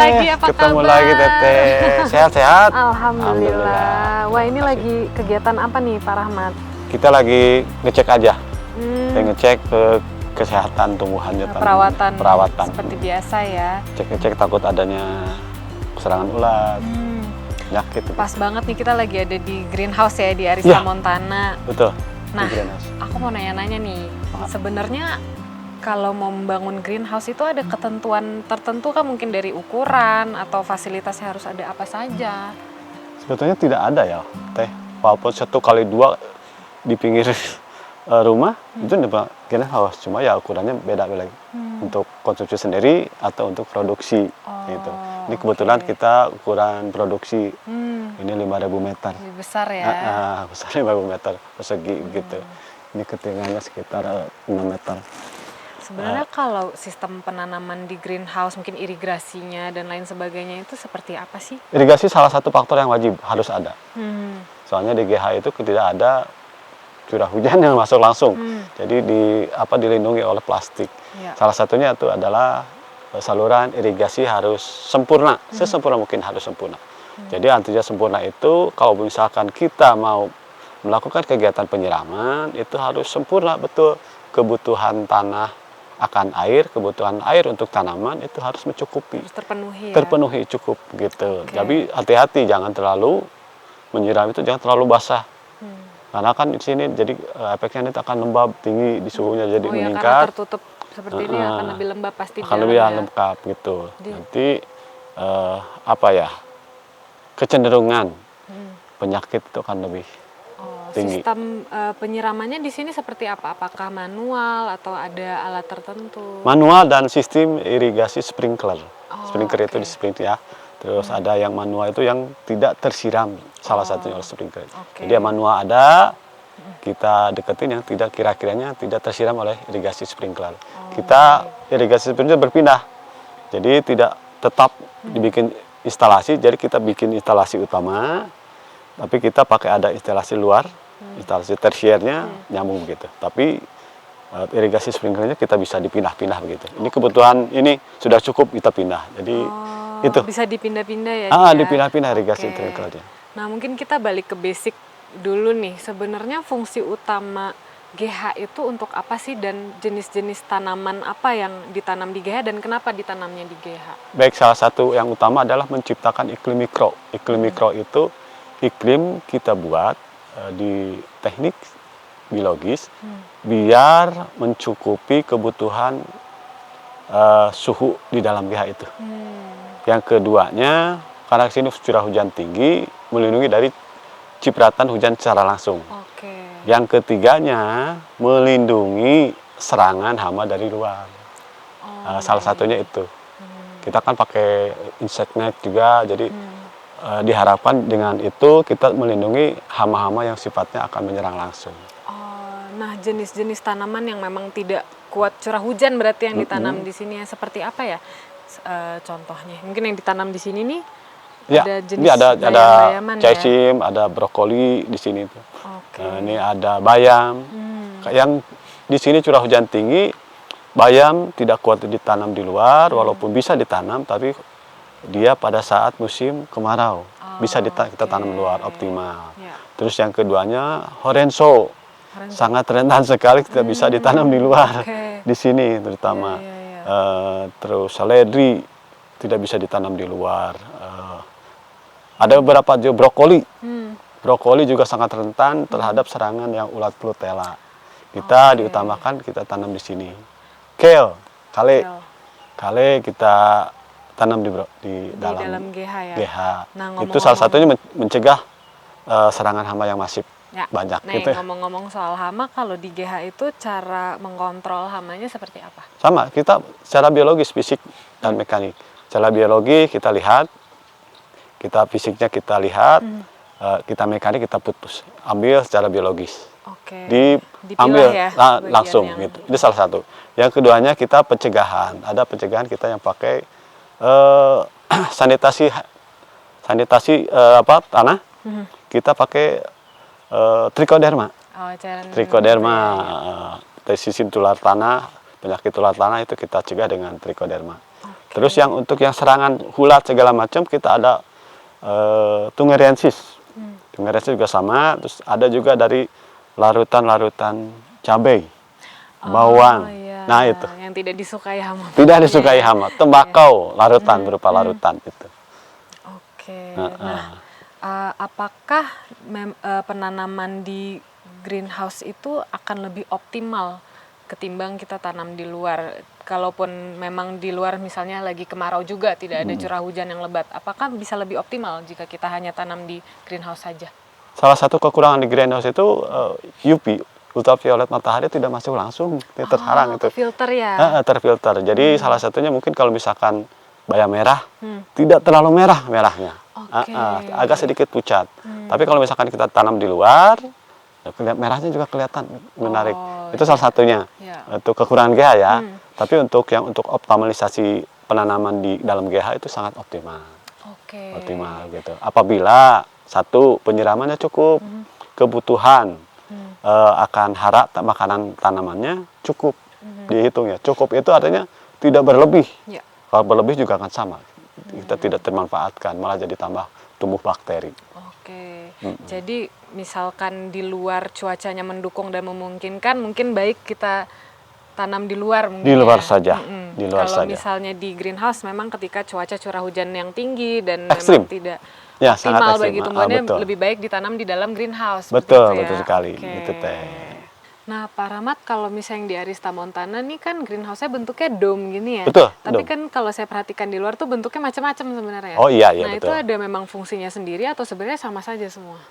lagi, apa ketemu kabar? lagi Teteh. Sehat-sehat? Alhamdulillah. Wah, ini lagi kegiatan apa nih Pak Rahmat? Kita lagi ngecek aja. Ngecek ke kesehatan tumbuhannya. Perawatan seperti biasa ya. Cek-cek takut adanya serangan ulat, penyakit. Pas banget nih kita lagi ada di greenhouse ya di Arista Montana. Betul. Nah, aku mau nanya-nanya nih. Sebenarnya kalau mau membangun greenhouse itu ada ketentuan tertentu kan, mungkin dari ukuran atau fasilitasnya harus ada apa saja? Sebetulnya tidak ada ya, Teh. Walaupun 1x2 di pinggir rumah itu greenhouse, cuma ya ukurannya beda-beda untuk konsumsi sendiri atau untuk produksi gitu. Ini kebetulan kita ukuran produksi ini 5.000 meter. Lebih besar ya? Besar 5.000 meter persegi gitu. Ini ketinggiannya sekitar 6 meter. Sebenarnya kalau sistem penanaman di greenhouse, mungkin irigasinya dan lain sebagainya itu seperti apa sih? Irigasi salah satu faktor yang wajib harus ada. Soalnya di GH itu tidak ada curah hujan yang masuk langsung. Jadi dilindungi oleh plastik. Salah satunya itu adalah saluran irigasi harus sempurna, sesempurna mungkin harus sempurna. Jadi artinya sempurna itu kalau misalkan kita mau melakukan kegiatan penyiraman itu harus sempurna betul. Kebutuhan tanah akan air, kebutuhan air untuk tanaman itu harus mencukupi. Harus terpenuhi ya? Terpenuhi cukup gitu. Tapi hati-hati jangan terlalu menyiram itu, jangan terlalu basah. Karena kan di sini jadi efeknya itu akan lembab tinggi di suhunya jadi meningkat. Karena tertutup seperti ini akan lebih lembab pasti. Akan lebih lembab gitu. Nanti kecenderungan penyakit itu akan lebih tinggi. Sistem penyiramannya di sini seperti apa? Apakah manual atau ada alat tertentu? Manual dan sistem irigasi sprinkler. Sprinkler itu di sprinkler ya. Terus ada yang manual itu yang tidak tersiram, salah satunya oleh sprinkler. Jadi yang manual ada, kita deketin yang tidak kira-kiranya tidak tersiram oleh irigasi sprinkler. Kita irigasi sprinkler berpindah. Jadi tidak tetap dibikin instalasi, jadi kita bikin instalasi utama, tapi kita pakai ada instalasi luar, instalasi tersiernya nyambung begitu. Tapi irigasi sprinklernya kita bisa dipindah-pindah begitu. Ini kebutuhan ini sudah cukup kita pindah. Jadi itu bisa dipindah-pindah ya? Dipindah-pindah irigasi sprinklernya. Nah, mungkin kita balik ke basic dulu nih. Sebenarnya fungsi utama GH itu untuk apa sih, dan jenis-jenis tanaman apa yang ditanam di GH dan kenapa ditanamnya di GH? Baik, salah satu yang utama adalah menciptakan iklim mikro. Iklim mikro itu iklim kita buat di teknik biologis biar mencukupi kebutuhan suhu di dalam GH itu. Yang keduanya, karena sini curah hujan tinggi, melindungi dari cipratan hujan secara langsung. Yang ketiganya, melindungi serangan hama dari luar. Salah satunya itu. Kita kan pakai insect net juga, jadi diharapkan dengan itu kita melindungi hama-hama yang sifatnya akan menyerang langsung. Nah, jenis-jenis tanaman yang memang tidak kuat curah hujan berarti yang ditanam di sini seperti apa ya? Contohnya, mungkin yang ditanam di sini nih ada jenis bayam-bayaman ya? Caisim, ada brokoli di sini tuh. Ini ada bayam. Yang di sini curah hujan tinggi, bayam tidak kuat ditanam di luar, walaupun bisa ditanam, tapi dia pada saat musim kemarau bisa kita tanam di luar optimal. Terus yang keduanya horenso, sangat rentan sekali tidak bisa ditanam di luar. Di sini terutama. Terus seledri tidak bisa ditanam di luar. Ada beberapa juga brokoli. Brokoli juga sangat rentan terhadap serangan yang ulat Plutella. Kita diutamakan kita tanam di sini. Kale kita tanam di dalam GH ya. GH. Itu salah satunya mencegah serangan hama yang masif. Banyak gitu. Ngomong-ngomong soal hama, kalau di GH itu cara mengontrol hamanya seperti apa? Sama, kita secara biologis, fisik dan mekanik. Secara biologi kita lihat, kita fisiknya kita lihat, kita mekanik kita putus, ambil secara biologis. Diambil ya, langsung gitu. Itu salah satu. Yang keduanya kita pencegahan. Ada pencegahan kita yang pakai sanitasi tanah. Kita pakai trichoderma. Dari sisi tular tanah, penyakit tular tanah itu kita cegah dengan trichoderma. Terus yang untuk yang serangan ulat segala macam kita ada tungeriensis. Tungeriensis juga sama. Terus ada juga dari larutan-larutan cabai, bawang. Iya. Nah itu. Yang tidak disukai hama. Tidak disukai hama. Tembakau, larutan berupa larutan itu. Oke. Nah, apakah penanaman di greenhouse itu akan lebih optimal ketimbang kita tanam di luar? Kalaupun memang di luar misalnya lagi kemarau juga, tidak ada curah hujan yang lebat, apakah bisa lebih optimal jika kita hanya tanam di greenhouse saja? Salah satu kekurangan di greenhouse itu UV, ultraviolet matahari tidak masuk langsung, terhalang itu. Filter ya? Terfilter. Jadi salah satunya mungkin kalau misalkan bayam merah, tidak terlalu merahnya. Agak sedikit pucat. Tapi kalau misalkan kita tanam di luar, merahnya juga kelihatan menarik. Itu salah satunya. Untuk kekurangan GH ya. Tapi untuk optimalisasi penanaman di dalam GH itu sangat optimal. Optimal gitu. Apabila satu penyiramannya cukup, kebutuhan akan hara makanan tanamannya cukup, dihitung ya. Cukup itu artinya tidak berlebih. Kalau berlebih juga akan sama. Kita tidak termanfaatkan, malah jadi tambah tumbuh bakteri. Jadi misalkan di luar cuacanya mendukung dan memungkinkan, mungkin baik kita tanam di luar mungkin. Di luar saja. Di luar Kalau saja. misalnya di greenhouse memang ketika cuaca curah hujan yang tinggi dan ekstrim. memang tidak ya, sangat optimal bagi tumbuhannya, lebih baik ditanam di dalam greenhouse. Betul sekali. Itu teh. Nah, Pak Rahmat, kalau misalnya di Arista Montana nih kan greenhouse-nya bentuknya dome gini ya. Betul. Tapi kan kalau saya perhatikan di luar tuh bentuknya macam-macam sebenarnya. Oh iya, nah, betul. itu ada memang fungsinya sendiri atau sebenarnya sama saja semua?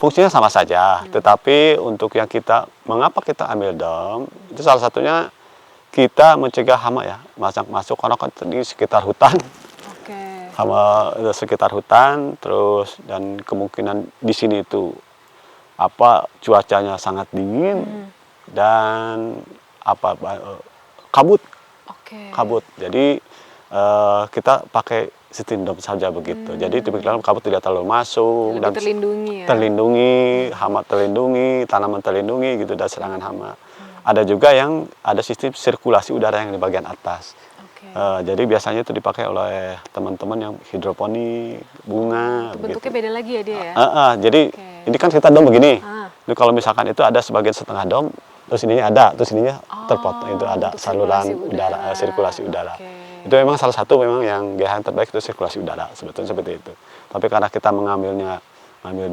Fungsinya sama saja, tetapi untuk yang mengapa kita ambil dom, itu salah satunya kita mencegah hama ya, masuk karena kan di sekitar hutan. Hama sekitar hutan, terus dan kemungkinan di sini itu cuacanya sangat dingin dan kabut. Kabut. Jadi kita pakai sistem dom saja begitu. Jadi demikian kabut tidak terlalu masuk dan terlindungi, hama terlindungi, tanaman terlindungi gitu dari serangan hama. Ada juga yang ada sistem sirkulasi udara yang di bagian atas. Jadi biasanya itu dipakai oleh teman-teman yang hidroponik, bunga. Bentuknya beda lagi ya dia ya? Jadi ini kan kita dom begini. Jadi kalau misalkan itu ada sebagian setengah dom, terus ininya ada, terus ininya terpotong. Itu ada saluran udara, sirkulasi udara. Itu memang salah satu yang GH yang terbaik itu sirkulasi udara, sebetulnya seperti itu. Tapi karena kita mengambil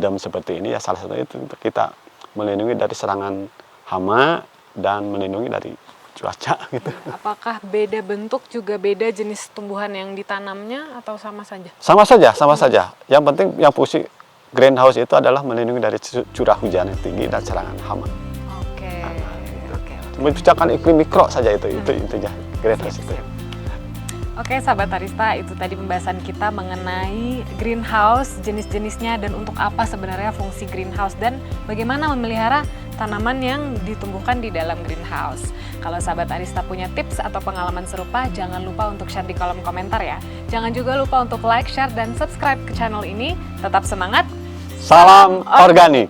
dom seperti ini, ya salah satunya itu untuk kita melindungi dari serangan hama dan melindungi dari cuaca gitu. Apakah beda bentuk juga beda jenis tumbuhan yang ditanamnya atau sama saja? Sama saja. Yang penting yang fungsi greenhouse itu adalah melindungi dari curah hujan yang tinggi dan serangan hama. Menciptakan iklim mikro saja itu intinya greenhouse itu. Oke, sahabat Arista, itu tadi pembahasan kita mengenai greenhouse, jenis-jenisnya dan untuk apa sebenarnya fungsi greenhouse dan bagaimana memelihara tanaman yang ditumbuhkan di dalam greenhouse. Kalau sahabat Arista punya tips atau pengalaman serupa, jangan lupa untuk share di kolom komentar ya. Jangan juga lupa untuk like, share, dan subscribe ke channel ini. Tetap semangat. Salam organik.